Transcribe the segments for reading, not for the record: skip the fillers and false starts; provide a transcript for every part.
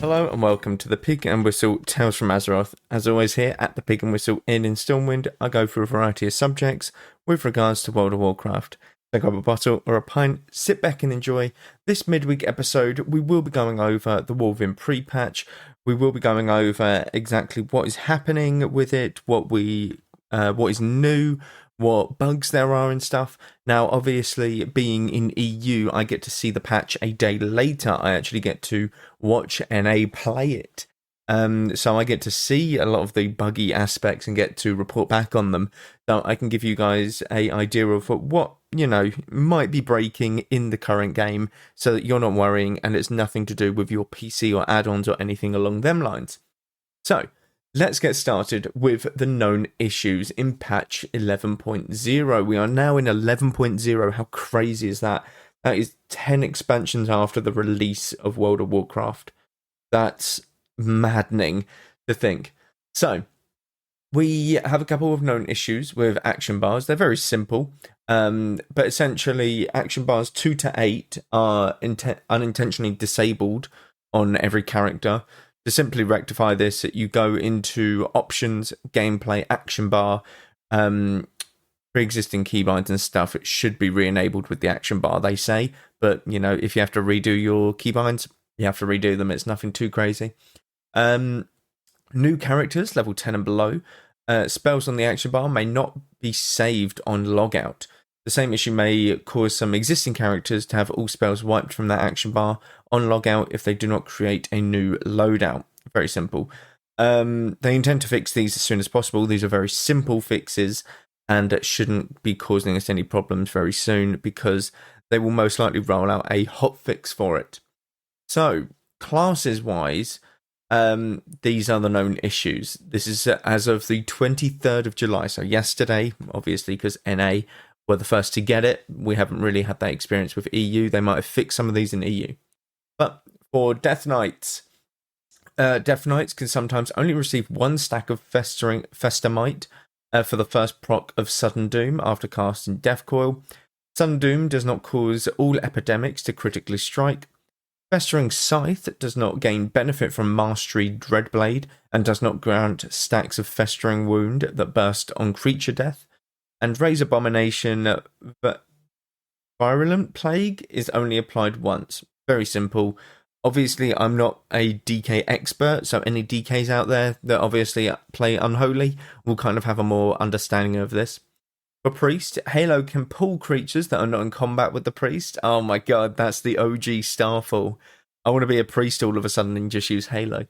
Hello and welcome to the Pig and Whistle Tales from Azeroth. As always here at the Pig and Whistle Inn in Stormwind, I go through a variety of subjects with regards to World of Warcraft. So grab a bottle or a pint, sit back and enjoy. This midweek episode, we will be going over the wolven pre-patch. We will be going over exactly what is happening with it, what is new, what bugs there are and stuff. Now, obviously, being in EU, I get to see the patch a day later. I actually get to watch NA play it. So I get to see a lot of the buggy aspects and get to report back on them. So I can give you guys an idea of what, might be breaking in the current game so that you're not worrying and it's nothing to do with your PC or add-ons or anything along them lines. So, let's get started with the known issues in patch 11.0. We are now in 11.0. How crazy is that? That is 10 expansions after the release of World of Warcraft. That's maddening to think. So, we have a couple of known issues with action bars. They're very simple, but essentially action bars 2 to 8 are unintentionally disabled on every character. To simply rectify this, you go into options, gameplay, action bar, pre-existing keybinds and stuff. It should be re-enabled with the action bar, they say. But, if you have to redo your keybinds, you have to redo them. It's nothing too crazy. New characters, level 10 and below. Spells on the action bar may not be saved on logout. The same issue may cause some existing characters to have all spells wiped from that action bar on logout if they do not create a new loadout. Very simple. They intend to fix these as soon as possible. These are very simple fixes and shouldn't be causing us any problems very soon because they will most likely roll out a hotfix for it. So, classes-wise, these are the known issues. This is as of the 23rd of July, so yesterday, obviously, because NA were the first to get it. We haven't really had that experience with EU. They might have fixed some of these in EU. But for Death Knights can sometimes only receive one stack of Festermite for the first proc of Sudden Doom after casting Death Coil. Sudden Doom does not cause all epidemics to critically strike. Festering Scythe does not gain benefit from Mastery Dreadblade and does not grant stacks of Festering Wound that burst on creature death. And Raise Abomination Virulent Plague is only applied once. Very simple. Obviously, I'm not a DK expert, so any DKs out there that obviously play Unholy will kind of have a more understanding of this. For Priest, Halo can pull creatures that are not in combat with the Priest. Oh my god, that's the OG Starfall. I want to be a Priest all of a sudden and just use Halo.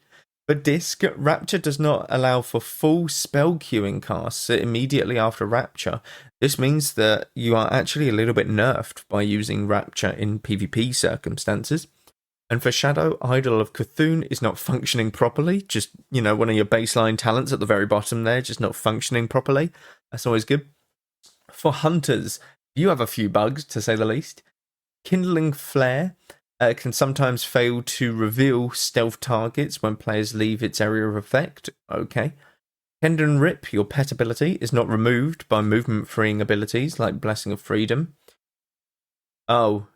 For Disc, Rapture does not allow for full spell queuing casts immediately after Rapture. This means that you are actually a little bit nerfed by using Rapture in PvP circumstances. And for Shadow, Idol of Cthulhu is not functioning properly. Just, one of your baseline talents at the very bottom there, just not functioning properly. That's always good. For Hunters, you have a few bugs, to say the least. Kindling Flare can sometimes fail to reveal stealth targets when players leave its area of effect. Okay. Tendon Rip, your pet ability, is not removed by movement-freeing abilities like Blessing of Freedom. Oh,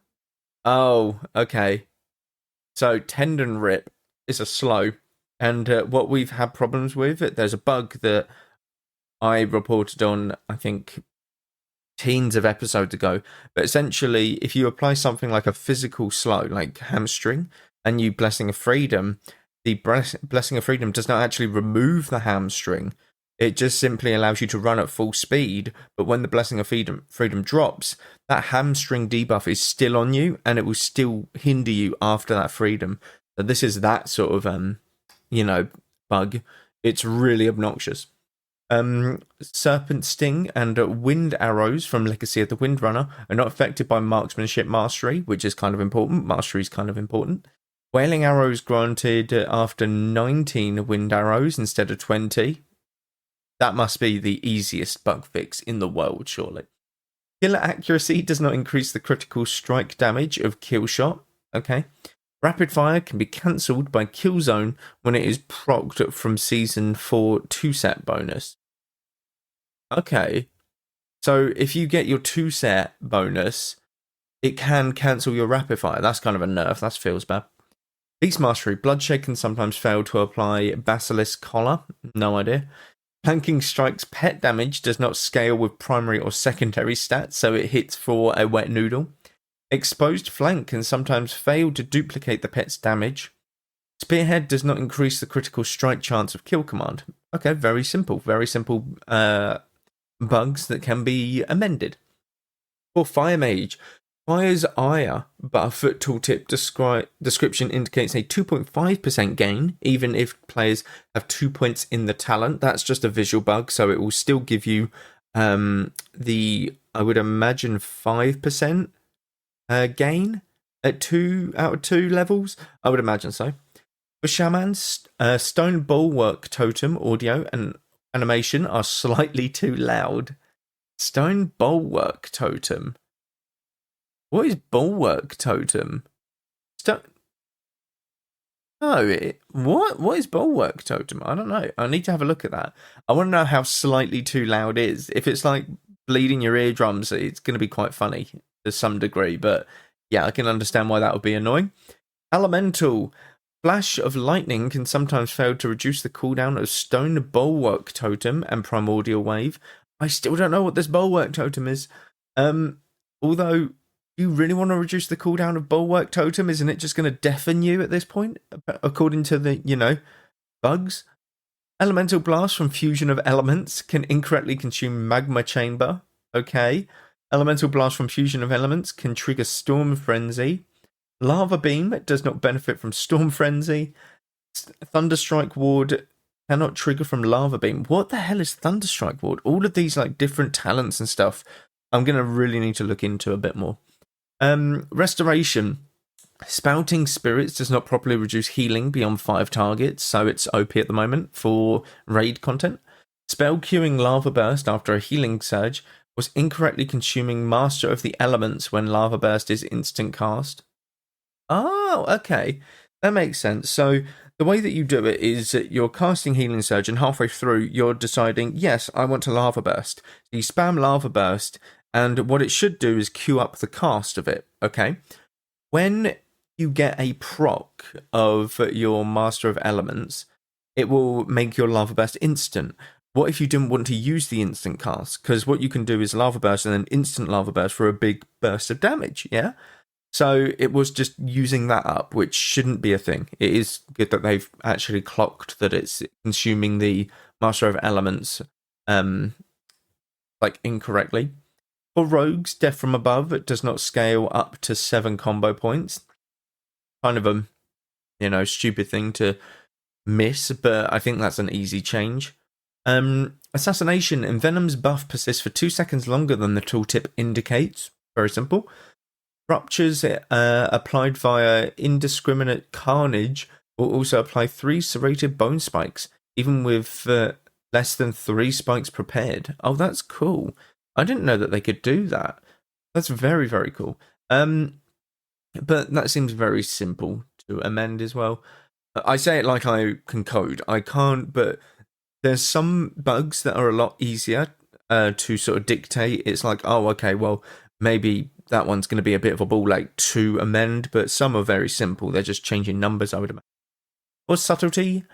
okay. So, Tendon Rip is a slow, and what we've had problems with, there's a bug that I reported on, I think, teens of episodes ago, but essentially, if you apply something like a physical slow, like Hamstring, and you Blessing of Freedom, the Blessing of Freedom does not actually remove the hamstring. It just simply allows you to run at full speed, but when the Blessing of Freedom drops, that hamstring debuff is still on you, and it will still hinder you after that freedom. So this is that sort of, bug. It's really obnoxious. Serpent Sting and Wind Arrows from Legacy of the Windrunner are not affected by Marksmanship Mastery, which is kind of important. Mastery is kind of important. Wailing Arrows granted after 19 Wind Arrows instead of 20. That must be the easiest bug fix in the world, surely. Killer Accuracy does not increase the critical strike damage of Kill Shot. Okay. Rapid Fire can be cancelled by Killzone when it is procced from Season 4 2-set bonus. Okay. So if you get your 2-set bonus, it can cancel your Rapid Fire. That's kind of a nerf. That feels bad. Beast Mastery. Bloodshed can sometimes fail to apply Basilisk Collar. No idea. Planking Strike's pet damage does not scale with primary or secondary stats, so it hits for a wet noodle. Exposed Flank can sometimes fail to duplicate the pet's damage. Spearhead does not increase the critical strike chance of kill command. Okay, very simple. Very simple bugs that can be amended. For Fire Mage, Fire's ire, but a foot tooltip description indicates a 2.5% gain, even if players have 2 points in the talent. That's just a visual bug, so it will still give you the, I would imagine, 5% gain at 2 out of 2 levels. I would imagine so. For Shaman's, Stone Bulwark Totem audio and animation are slightly too loud. Stone Bulwark Totem. What is Bulwark Totem? What is Bulwark Totem? I don't know. I need to have a look at that. I want to know how slightly too loud is. If it's like bleeding your eardrums, it's going to be quite funny to some degree. But yeah, I can understand why that would be annoying. Elemental. Flash of Lightning can sometimes fail to reduce the cooldown of Stone Bulwark Totem and Primordial Wave. I still don't know what this Bulwark Totem is. Although, you really want to reduce the cooldown of Bulwark Totem? Isn't it just going to deafen you at this point? According to the, bugs. Elemental Blast from Fusion of Elements can incorrectly consume Magma Chamber. Okay. Elemental Blast from Fusion of Elements can trigger Storm Frenzy. Lava Beam does not benefit from Storm Frenzy. Thunderstrike Ward cannot trigger from Lava Beam. What the hell is Thunderstrike Ward? All of these like different talents and stuff, I'm going to really need to look into a bit more. Restoration. Spouting Spirits does not properly reduce healing beyond 5 targets, so it's OP at the moment for raid content. Spell queuing Lava Burst after a healing surge was incorrectly consuming Master of the Elements when Lava Burst is instant cast. Oh, okay. That makes sense. So the way that you do it is that you're casting Healing Surge and halfway through you're deciding, yes, I want to Lava Burst. So you spam Lava Burst and what it should do is queue up the cast of it, okay? When you get a proc of your Master of Elements, it will make your Lava Burst instant. What if you didn't want to use the instant cast? Because what you can do is Lava Burst and then instant Lava Burst for a big burst of damage, yeah? So it was just using that up, which shouldn't be a thing. It is good that they've actually clocked that it's consuming the Master of Elements incorrectly. For rogues, Death from Above, it does not scale up to 7 combo points. Kind of a, stupid thing to miss, but I think that's an easy change. Assassination. Envenom's buff persists for 2 seconds longer than the tooltip indicates. Very simple. Ruptures applied via Indiscriminate Carnage will also apply 3 serrated bone spikes, even with less than 3 spikes prepared. Oh, that's cool. I didn't know that they could do that. That's very, very cool. But that seems very simple to amend as well. I say it like I can code. I can't, but there's some bugs that are a lot easier to sort of dictate. It's like, oh, okay, well, maybe that one's going to be a bit of a ball ache to amend, but some are very simple. They're just changing numbers, I would imagine. For subtlety,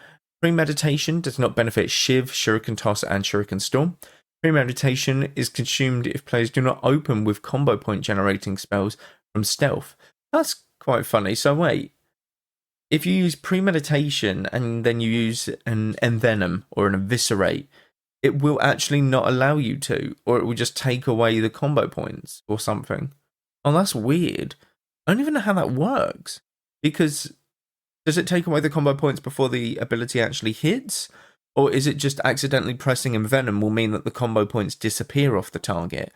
premeditation does not benefit Shiv, Shuriken Toss, and Shuriken Storm. Premeditation is consumed if players do not open with combo point generating spells from stealth. That's quite funny. So wait, if you use premeditation and then you use an envenom or an eviscerate, it will actually not allow you to, or it will just take away the combo points or something. Oh, that's weird. I don't even know how that works. Because does it take away the combo points before the ability actually hits? Or is it just accidentally pressing envenom will mean that the combo points disappear off the target?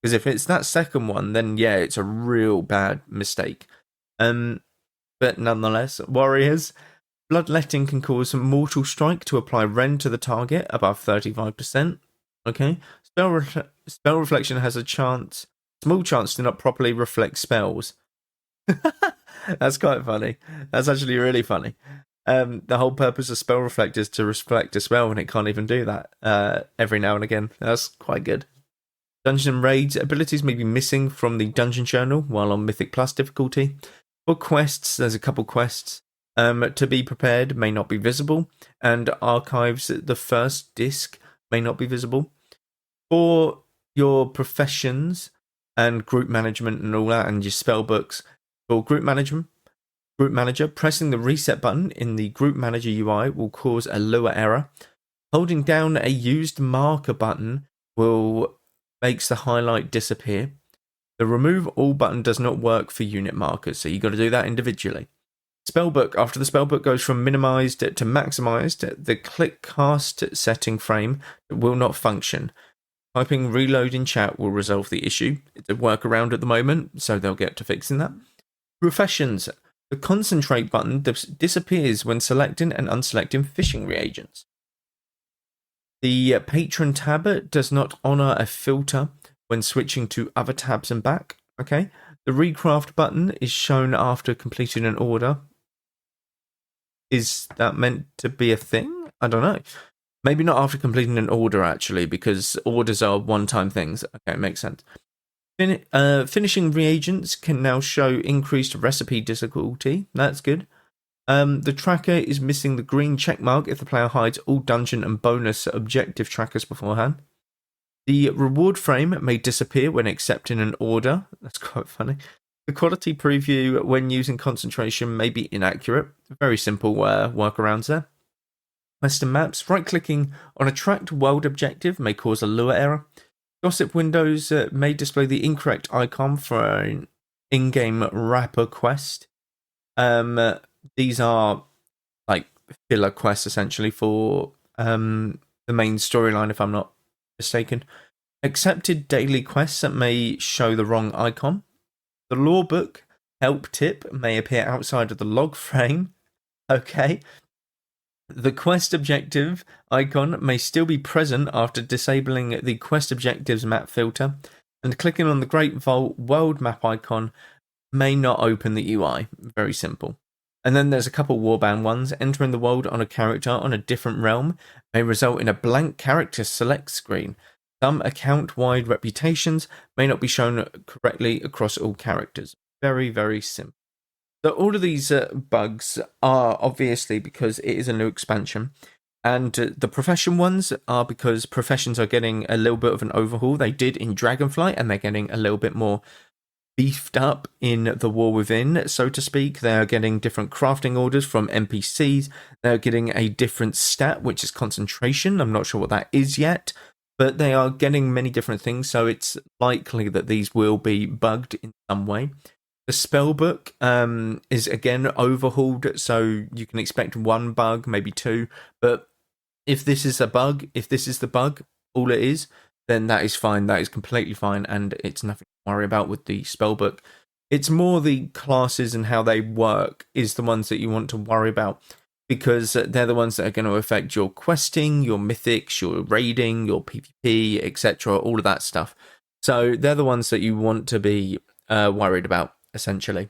Because if it's that second one, then yeah, it's a real bad mistake. But nonetheless, warriors, bloodletting can cause mortal strike to apply rend to the target above 35%. Okay, spell reflection has a small chance to not properly reflect spells. That's quite funny. That's actually really funny. The whole purpose of spell reflect is to reflect a spell, and it can't even do that every now and again. That's quite good. Dungeon and raids abilities may be missing from the dungeon journal while on Mythic Plus difficulty. For quests, there's a couple quests. To be prepared may not be visible, and archives, the first disc, may not be visible. For your professions and group management and all that, and your spell books, for group manager, pressing the reset button in the group manager UI will cause a Lua error. Holding down a used marker button will makes the highlight disappear. The remove all button does not work for unit markers, so you've got to do that individually. Spellbook. After the spellbook goes from minimized to maximized, the click cast setting frame will not function. Typing reload in chat will resolve the issue. It's a workaround at the moment, so they'll get to fixing that. Professions. The concentrate button disappears when selecting and unselecting fishing reagents. The patron tab does not honor a filter when switching to other tabs and back. Okay. The recraft button is shown after completing an order. Is that meant to be a thing? I don't know. Maybe not after completing an order, actually, because orders are one-time things. Okay, makes sense. Finishing reagents can now show increased recipe difficulty. That's good. The tracker is missing the green checkmark if the player hides all dungeon and bonus objective trackers beforehand. The reward frame may disappear when accepting an order. That's quite funny. The quality preview when using concentration may be inaccurate. Very simple workarounds there. Western maps. Right-clicking on a tracked world objective may cause a Lua error. Gossip windows may display the incorrect icon for an in-game wrapper quest. These are like filler quests essentially for the main storyline, if I'm not mistaken. Accepted daily quests that may show the wrong icon. The lore book help tip may appear outside of the log frame. Okay. The quest objective icon may still be present after disabling the quest objectives map filter, and clicking on the Great Vault world map icon may not open the UI. Very simple. And then there's a couple warband ones. Entering the world on a character on a different realm may result in a blank character select screen. Some account-wide reputations may not be shown correctly across all characters. Very, very simple. So all of these bugs are obviously because it is a new expansion. And the profession ones are because professions are getting a little bit of an overhaul. They did in Dragonflight, and they're getting a little bit more beefed up in the War Within, so to speak. They're getting different crafting orders from NPCs. They're getting a different stat, which is concentration. I'm not sure what that is yet, but they are getting many different things, so it's likely that these will be bugged in some way. The spellbook is again overhauled, so you can expect one bug, maybe two, but if this is a bug, if this is the bug, all it is, then that is fine. That is completely fine, and it's nothing to worry about with the spellbook. It's more the classes and how they work is the ones that you want to worry about, because they're the ones that are going to affect your questing, your mythics, your raiding, your PvP, etc., all of that stuff. So they're the ones that you want to be worried about, essentially.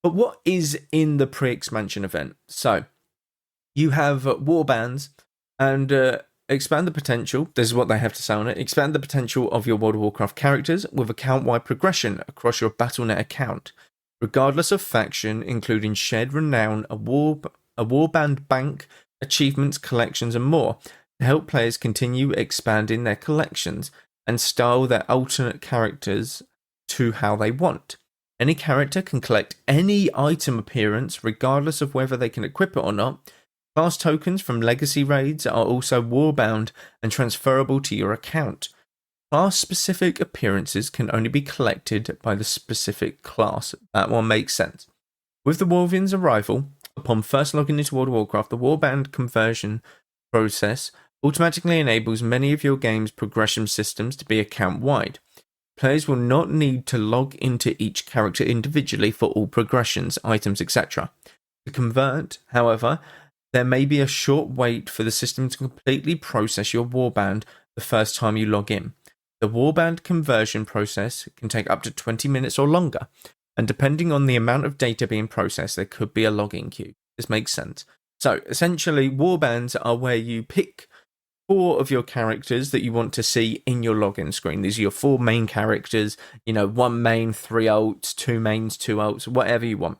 But what is in the pre-expansion event? So you have warbands, and expand the potential. This is what they have to say on it. Expand the potential of your World of Warcraft characters with account-wide progression across your Battle.net account, regardless of faction, including shared renown, a warband bank, achievements, collections, and more, to help players continue expanding their collections and style their alternate characters to how they want. Any character can collect any item appearance, regardless of whether they can equip it or not. Class tokens from legacy raids are also warbound and transferable to your account. Class-specific appearances can only be collected by the specific class. That one makes sense. With the Wolven's arrival, upon first logging into World of Warcraft, the warband conversion process automatically enables many of your game's progression systems to be account-wide. Players will not need to log into each character individually for all progressions, items, etc. To convert, however, there may be a short wait for the system to completely process your warband the first time you log in. The warband conversion process can take up to 20 minutes or longer, and depending on the amount of data being processed, there could be a login queue. This makes sense. So, essentially, warbands are where you pick 4 of your characters that you want to see in your login screen. These are your 4 main characters, 1 main, 3 alts, 2 mains, 2 alts, whatever you want.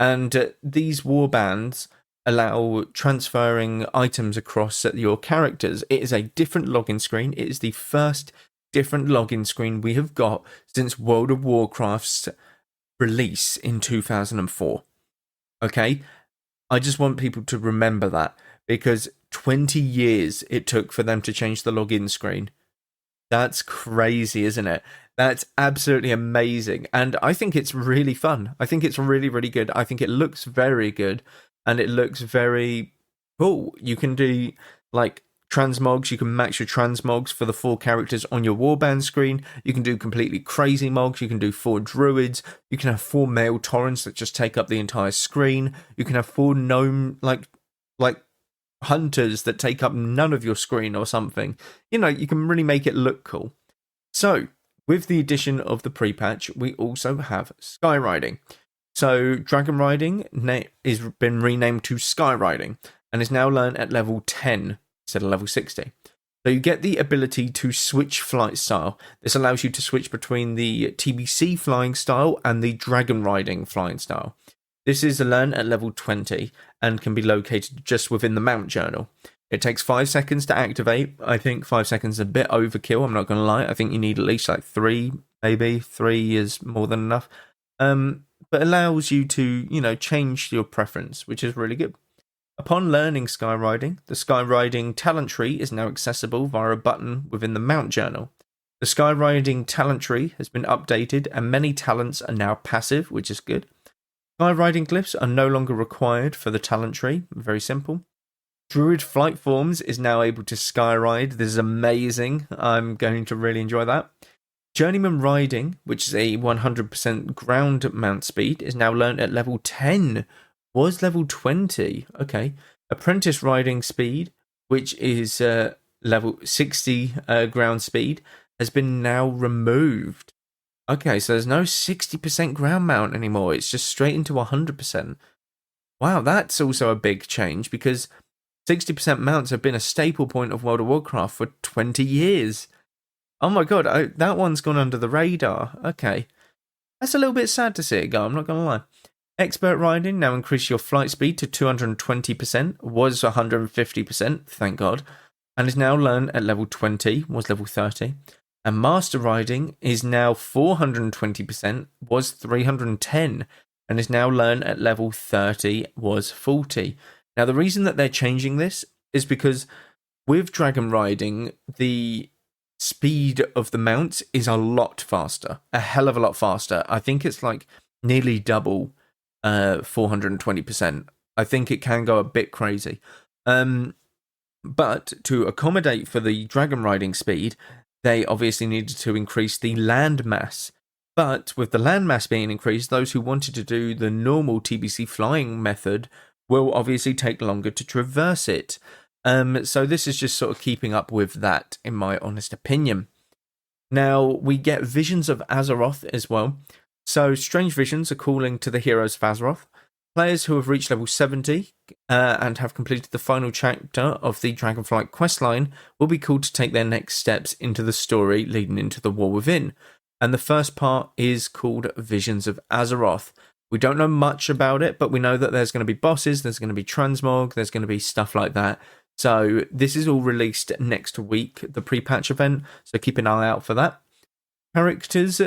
And these warbands allow transferring items across your characters. It is a different login screen. It is the first different login screen we have got since World of Warcraft's release in 2004. Okay? I just want people to remember that, because 20 years it took for them to change the login screen. That's crazy, isn't it? That's absolutely amazing. And I think it's really fun. I think it's really, really good. I think it looks very good, and it looks very cool. You can do like transmogs. You can max your transmogs for the 4 characters on your warband screen. You can do completely crazy mogs. You can do 4 druids. You can have 4 male torrents that just take up the entire screen. You can have 4 gnome like hunters that take up none of your screen or something. You know, you can really make it look cool. So with the addition of the pre-patch, we also have Skyriding. So Dragon Riding is been renamed to Skyriding and is now learned at level 10 instead of level 60. So you get the ability to switch flight style. This allows you to switch between the TBC flying style and the Dragon Riding flying style. This is learned at level 20 and can be located just within the mount journal. It takes 5 seconds to activate. I think 5 seconds is a bit overkill, I'm not going to lie. I think you need at least like 3, maybe. 3 is more than enough. But allows you to, you know, change your preference, which is really good. Upon learning Skyriding, the Skyriding talent tree is now accessible via a button within the mount journal. The Skyriding talent tree has been updated and many talents are now passive, which is good. Skyriding glyphs are no longer required for the talent tree. Very simple. Druid flight forms is now able to skyride. This is amazing. I'm going to really enjoy that. Journeyman riding, which is a 100% ground mount speed, is now learnt at level 10. Was level 20. Okay. Apprentice riding speed, which is level 60 ground speed, has been now removed. Okay, so there's no 60% ground mount anymore. It's just straight into 100%. Wow, that's also a big change, because 60% mounts have been a staple point of World of Warcraft for 20 years. Oh my god, that one's gone under the radar. Okay. That's a little bit sad to see it go, I'm not going to lie. Expert riding now increase your flight speed to 220%, was 150%, thank god, and is now learned at level 20, was level 30. And master riding is now 420%, was 310, and is now learned at level 30, was 40. Now the reason that they're changing this is because with dragon riding, the speed of the mounts is a lot faster, a hell of a lot faster. I think it's like nearly double 420%. I think it can go a bit crazy. But to accommodate for the dragon riding speed, they obviously needed to increase the land mass. But with the land mass being increased, those who wanted to do the normal TBC flying method will obviously take longer to traverse it. So this is just sort of keeping up with that, in my honest opinion. Now, we get visions of Azeroth as well. So strange visions are calling to the heroes of Azeroth. Players who have reached level 70 and have completed the final chapter of the Dragonflight questline will be called to take their next steps into the story leading into the War Within. And the first part is called Visions of Azeroth. We don't know much about it, but we know that there's going to be bosses, there's going to be transmog, there's going to be stuff like that. So this is all released next week, the pre-patch event, so keep an eye out for that. Characters,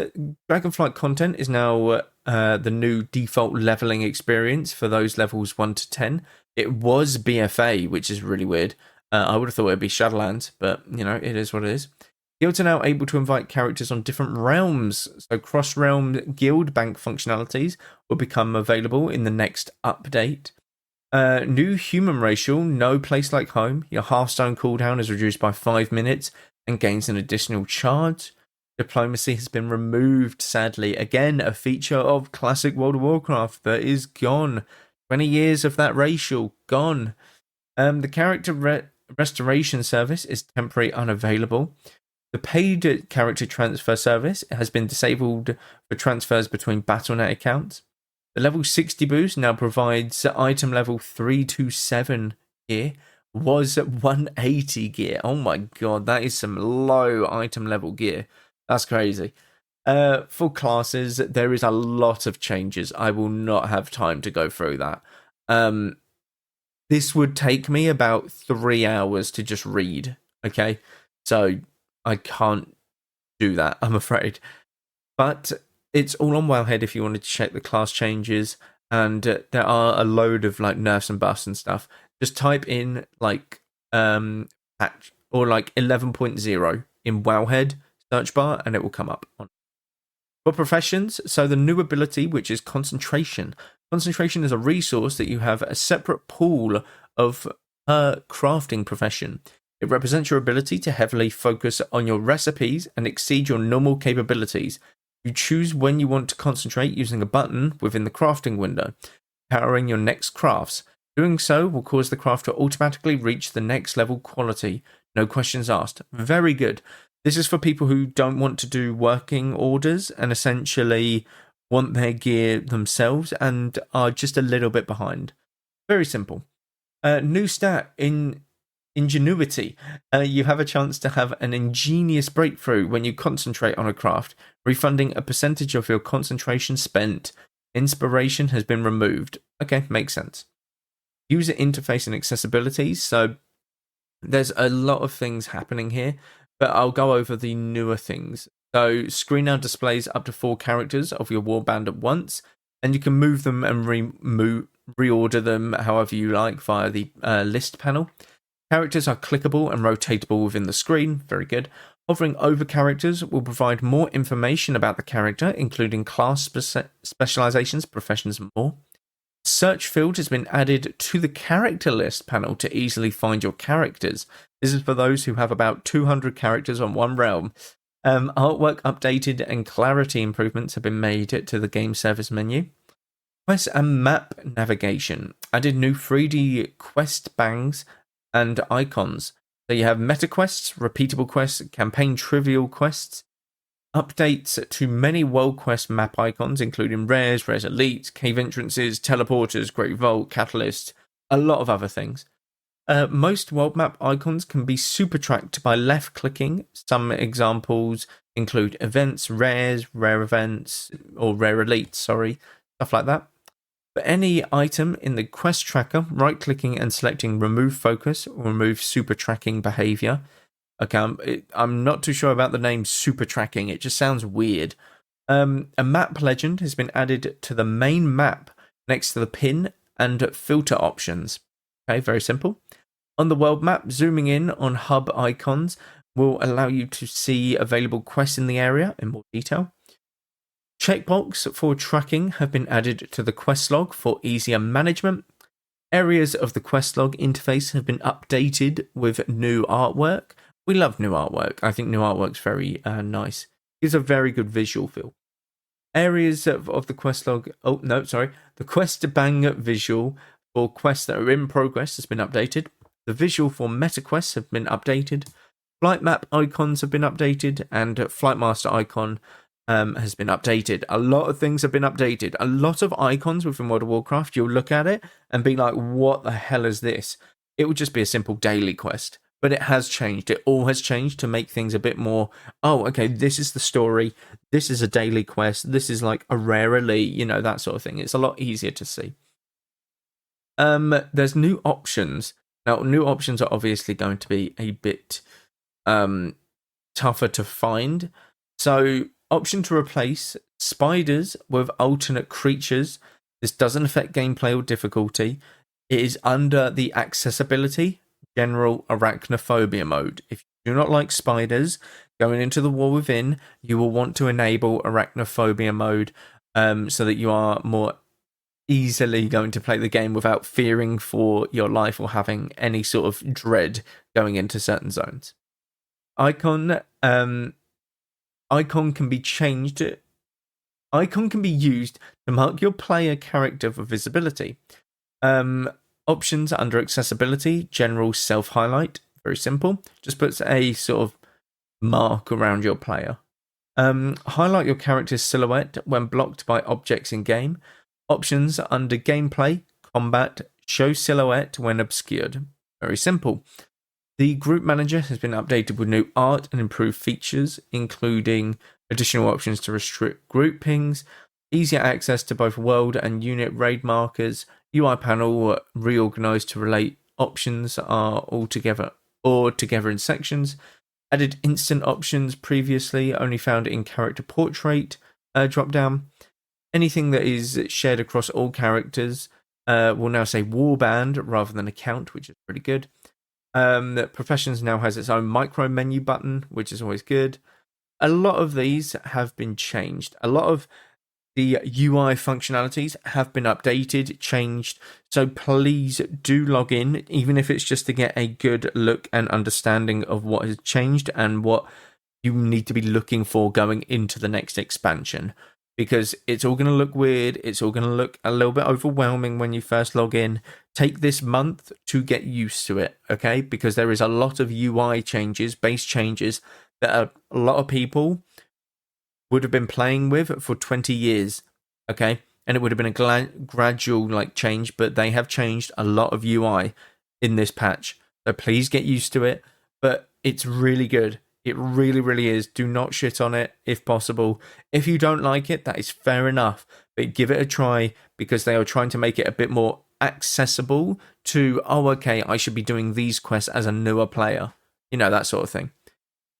Dragonflight content is now the new default leveling experience for those levels 1 to 10. It was BFA, which is really weird. I would have thought it'd be Shadowlands, but you know, it is what it is. Guilds are now able to invite characters on different realms, so cross-realm guild bank functionalities will become available in the next update. New human racial, no place like home. Your Hearthstone cooldown is reduced by 5 minutes and gains an additional charge. Diplomacy has been removed, sadly. Again, a feature of classic World of Warcraft that is gone. 20 years of that racial, gone. The character restoration service is temporarily unavailable. The paid character transfer service has been disabled for transfers between Battle.net accounts. The level 60 boost now provides item level 327 gear. Was 180 gear. Oh my god, that is some low item level gear. That's crazy. For classes, there is a lot of changes. I will not have time to go through that. This would take me about 3 hours to just read. Okay, so I can't do that, I'm afraid. But it's all on Wowhead if you wanted to check the class changes, and there are a load of like nerfs and buffs and stuff. Just type in like patch or like 11.0 in Wowhead search bar, and it will come up. For professions, so the new ability, which is concentration. Concentration is a resource that you have a separate pool of per crafting profession. It represents your ability to heavily focus on your recipes and exceed your normal capabilities. You choose when you want to concentrate using a button within the crafting window, powering your next crafts. Doing so will cause the craft to automatically reach the next level quality. No questions asked. Very good. This is for people who don't want to do working orders and essentially want their gear themselves and are just a little bit behind. Very simple. New stat in ingenuity. You have a chance to have an ingenious breakthrough when you concentrate on a craft, refunding a percentage of your concentration spent. Inspiration has been removed. Okay, makes sense. User interface and accessibility. So there's a lot of things happening here, but I'll go over the newer things. So screen now displays up to 4 characters of your warband at once, and you can move them and reorder them however you like via the list panel. Characters are clickable and rotatable within the screen. Very good. Hovering over characters will provide more information about the character, including class specializations, professions, and more. Search field has been added to the character list panel to easily find your characters. This is for those who have about 200 characters on one realm. Artwork updated and clarity improvements have been made to the game service menu. Quest and map navigation. Added new 3D quest bangs and icons. So you have meta quests, repeatable quests, campaign trivial quests. Updates to many world quest map icons, including rares, rares elites, cave entrances, teleporters, great vault, catalyst, a lot of other things. Most world map icons can be super tracked by left clicking. Some examples include events, rares, rare events, or rare elites, stuff like that. For any item in the quest tracker, right clicking and selecting remove focus or remove super tracking behavior. Okay, I'm not too sure about the name super tracking. It just sounds weird. A map legend has been added to the main map next to the pin and filter options. Okay, very simple. On the world map, zooming in on hub icons will allow you to see available quests in the area in more detail. Checkbox for tracking have been added to the quest log for easier management. Areas of the quest log interface have been updated with new artwork. We love new artwork. I think new artwork's very nice. Gives a very good visual feel. Areas of the quest log... Oh, no, sorry. The quest bang visual for quests that are in progress has been updated. The visual for meta quests have been updated. Flight map icons have been updated. And Flight Master icon has been updated. A lot of things have been updated. A lot of icons within World of Warcraft, you'll look at it and be like, what the hell is this? It would just be a simple daily quest. But it has changed. It all has changed to make things a bit more, oh, okay, this is the story. This is a daily quest. This is like a rare elite, that sort of thing. It's a lot easier to see. There's new options. Now, new options are obviously going to be a bit tougher to find. So, option to replace spiders with alternate creatures. This doesn't affect gameplay or difficulty. It is under the accessibility general arachnophobia mode. If you do not like spiders going into the war within, you will want to enable arachnophobia mode so that you are more easily going to play the game without fearing for your life or having any sort of dread going into certain zones. Icon can be changed. Icon can be used to mark your player character for visibility. Options under accessibility, general self-highlight, very simple. Just puts a sort of mark around your player. Highlight your character's silhouette when blocked by objects in game. Options under gameplay, combat, show silhouette when obscured. Very simple. The group manager has been updated with new art and improved features, including additional options to restrict group pings, easier access to both world and unit raid markers, UI panel reorganized to relate options are all together or together in sections, added instant options previously only found in character portrait drop down. Anything that is shared across all characters will now say warband rather than account, which is pretty good. Professions now has its own micro menu button, which is always good. A lot of these have been changed. A lot of the UI functionalities have been updated, changed. So please do log in, even if it's just to get a good look and understanding of what has changed and what you need to be looking for going into the next expansion. Because it's all going to look weird. It's all going to look a little bit overwhelming when you first log in. Take this month to get used to it, okay? Because there is a lot of UI changes, base changes, that a lot of people would have been playing with for 20 years, okay? And it would have been a gradual change, but they have changed a lot of UI in this patch. So please get used to it. But it's really good. It really, really is. Do not shit on it if possible. If you don't like it, that is fair enough. But give it a try because they are trying to make it a bit more accessible to, oh, okay, I should be doing these quests as a newer player. You know, that sort of thing.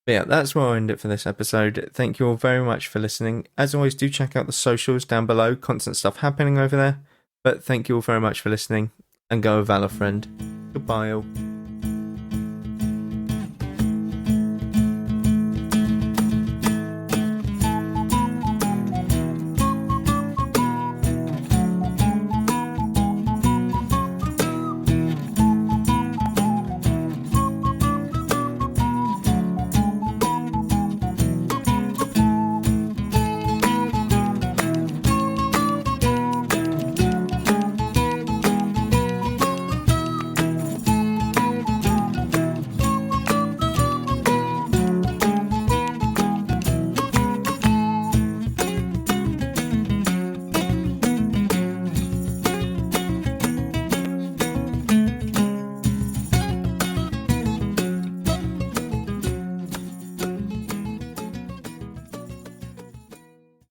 But yeah, that's where I'll end it for this episode. Thank you all very much for listening. As always, do check out the socials down below. Constant stuff happening over there. But thank you all very much for listening. And go with Valor, friend. Goodbye all.